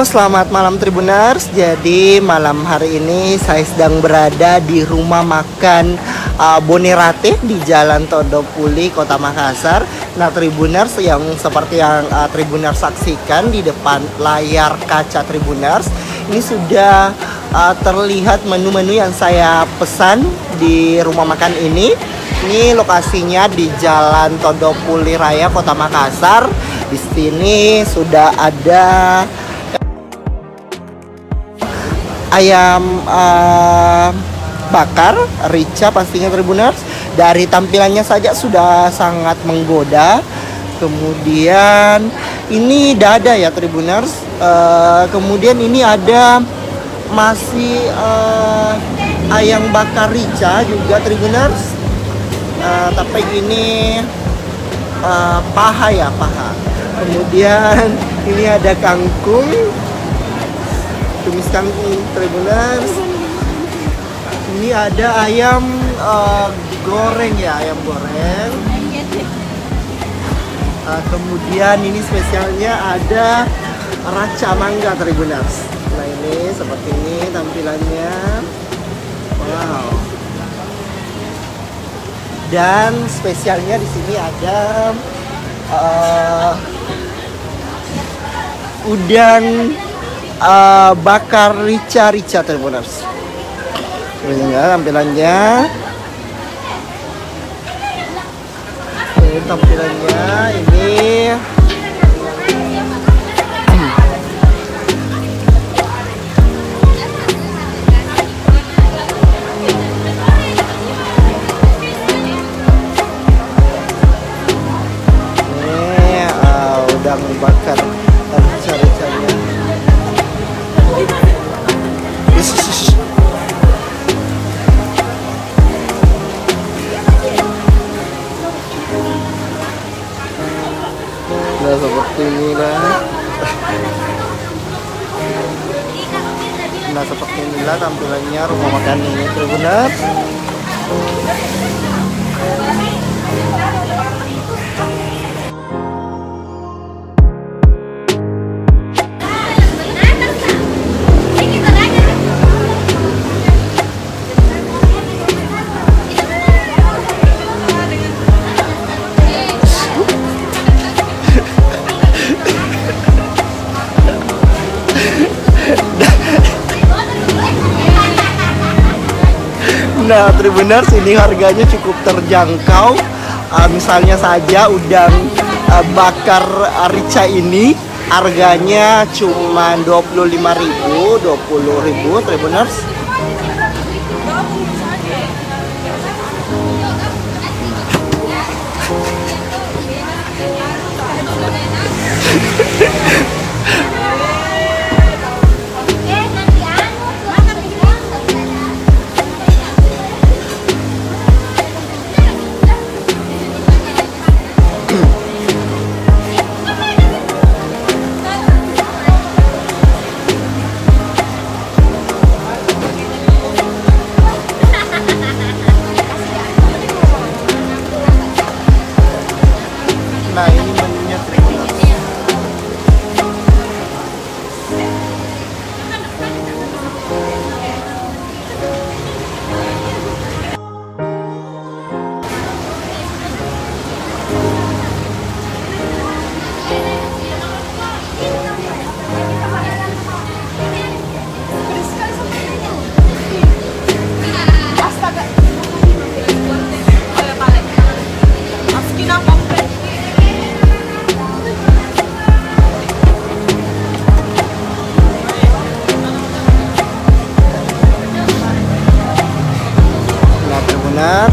Selamat malam Tribuners. Jadi malam hari ini saya sedang berada di rumah makan Bonerate di Jalan Todopuli, Kota Makassar. Nah Tribuners, yang seperti yang Tribuners saksikan di depan layar kaca Tribuners, ini sudah terlihat menu-menu yang saya pesan di rumah makan ini. Ini lokasinya di Jalan Todopuli Raya, Kota Makassar. Di sini sudah ada ayam bakar rica pastinya Tribuners. Dari tampilannya saja sudah sangat menggoda. Kemudian ini dada ya Tribuners. Kemudian ini ada masih ayam bakar rica juga Tribuners. Tapi ini paha ya, paha. Kemudian ini ada kangkung, tumis kangkung Tribuners. Ini ada ayam goreng ya, ayam goreng. Kemudian ini spesialnya ada raca mangga Tribuners. Nah ini seperti ini tampilannya. Wow. Dan spesialnya di sini ada udang bakar rica Tribuners. Ini tampilannya. Ini tampilannya ini. Udang bakar rica-ricanya. Nah seperti inilah. Nah seperti inilah tampilannya rumah makan ini Tribuners. Nah Tribuners, ini harganya cukup terjangkau. Misalnya saja udang bakar rica ini harganya cuma 25.000, 20.000 Tribuners. Nah ini menunya Tribuners.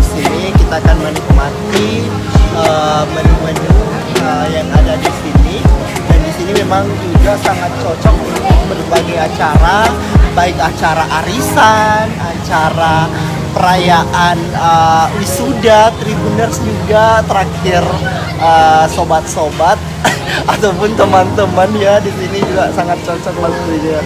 Sini kita akan menikmati menu-menu yang ada di sini. Dan di sini memang juga sangat cocok untuk berbagai acara, baik acara arisan, acara perayaan wisuda Tribuners, juga terakhir sobat-sobat ataupun teman-teman ya, di sini juga sangat cocok pastinya.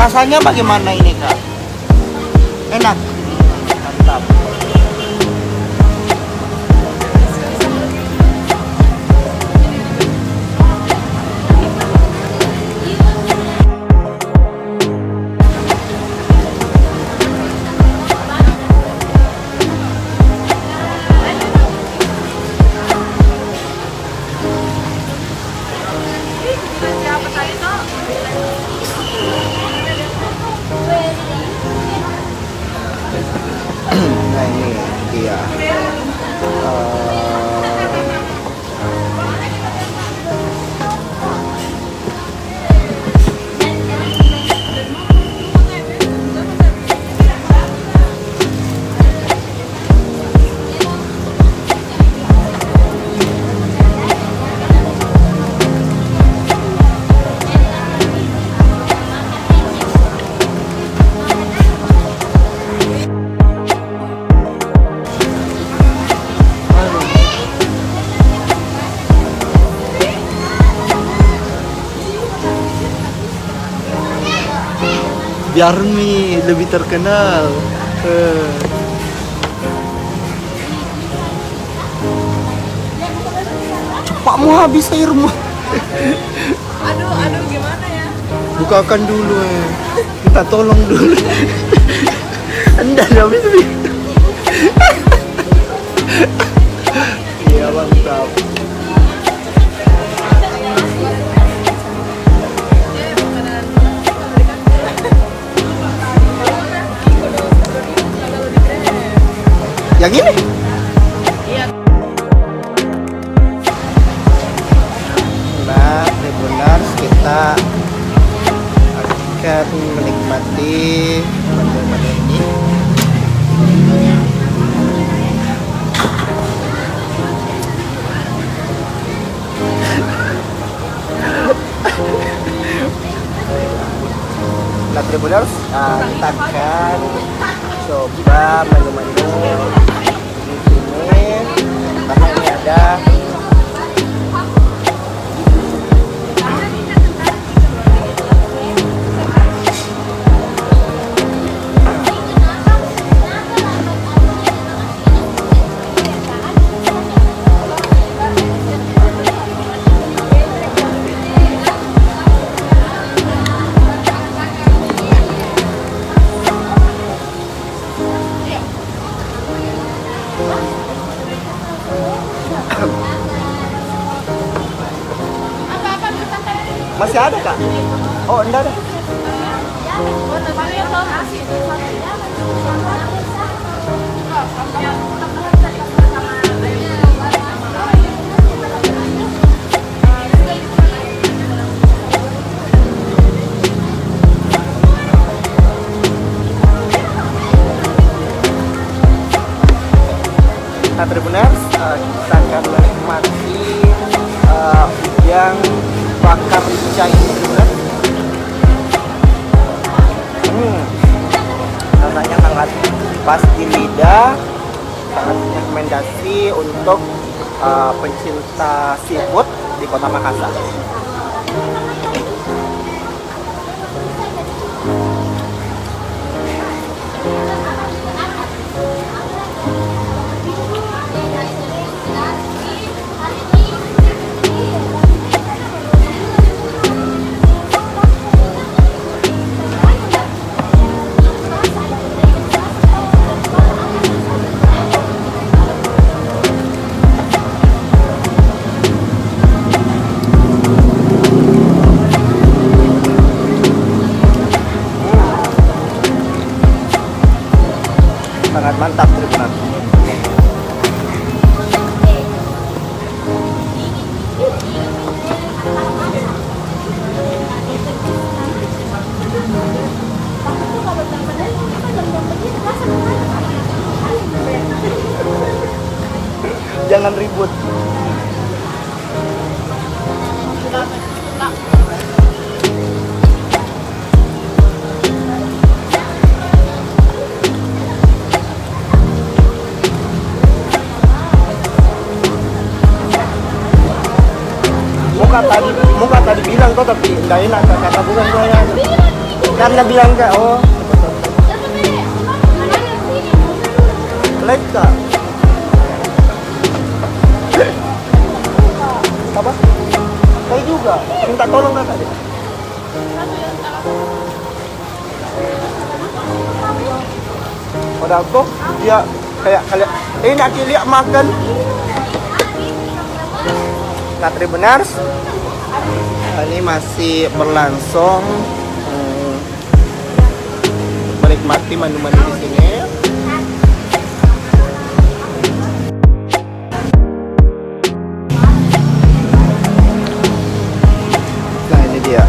Rasanya bagaimana ini Kak? Enak? Mantap. biar mie lebih terkenal. Cepat mau habis airmu. Aduh, gimana ya? Bukakan dulu Kita tolong dulu. Anda habis nih. Iya mantap. Yang ini? Iya. Nah, benar kita akan menikmati menu-menu ini. Nah, Tribuners, kita akan coba menu-menu di sini karena ini ada masih ada kak? Oh enggak ada. Nah, Tribuners, kita akan menikmati yang bakar rica ini, Tribuners. Rasanya sangat pas di lidah, sangat rekomendasi untuk pencinta seafood di Kota Makassar. Sangat mantap, Tribuners. Jangan ribut. Muka tadi bilang kok tapi nggak enak kata bukan saya. Karena bilang kak, oh. Like kak. Apa? Saya juga minta tolong kakak deh. Padahal tuh dia kayak nanti lihat makan. Nah, Tribuners, ini masih berlangsung menikmati menu-menu di sini. Nah, ini dia.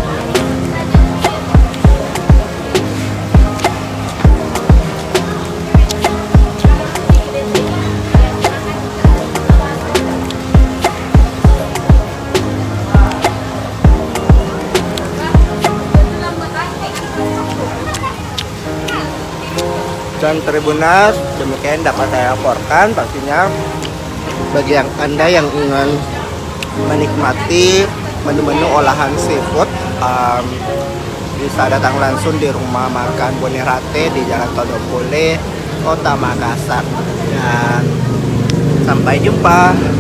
Dan Tribuners, demikian dapat saya laporkan. Pastinya bagi yang Anda yang ingin menikmati menu-menu olahan seafood bisa datang langsung di rumah makan Bonirate di Jalan Todopule, Kota Makassar. Dan sampai jumpa.